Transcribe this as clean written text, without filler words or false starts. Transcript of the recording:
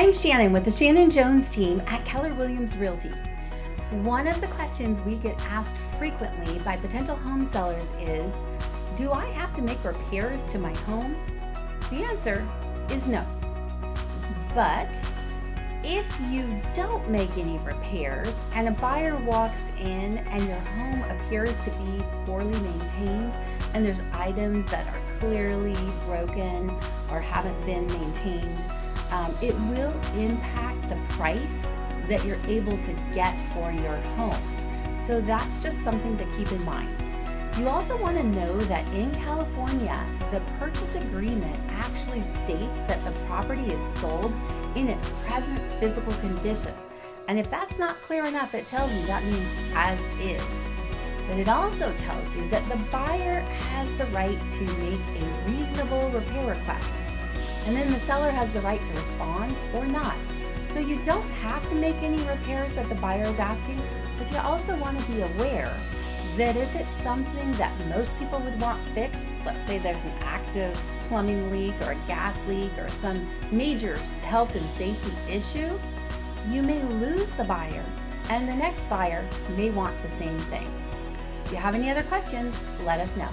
I'm Shannon with the Shannon Jones Team at Keller Williams Realty. One of the questions we get asked frequently by potential home sellers is, do I have to make repairs to my home? The answer is no. But if you don't make any repairs and a buyer walks in and your home appears to be poorly maintained and there's items that are clearly broken or haven't been maintained, it will impact the price that you're able to get for your home. So that's just something to keep in mind. You also want to know that in California, the purchase agreement actually states that the property is sold in its present physical condition. And if that's not clear enough, it tells you that means as is. But it also tells you that the buyer has the right to make a reasonable repair request. And then the seller has the right to respond or not. So you don't have to make any repairs that the buyer is asking, but you also want to be aware that if it's something that most people would want fixed, let's say there's an active plumbing leak or a gas leak or some major health and safety issue, you may lose the buyer and the next buyer may want the same thing. If you have any other questions, let us know.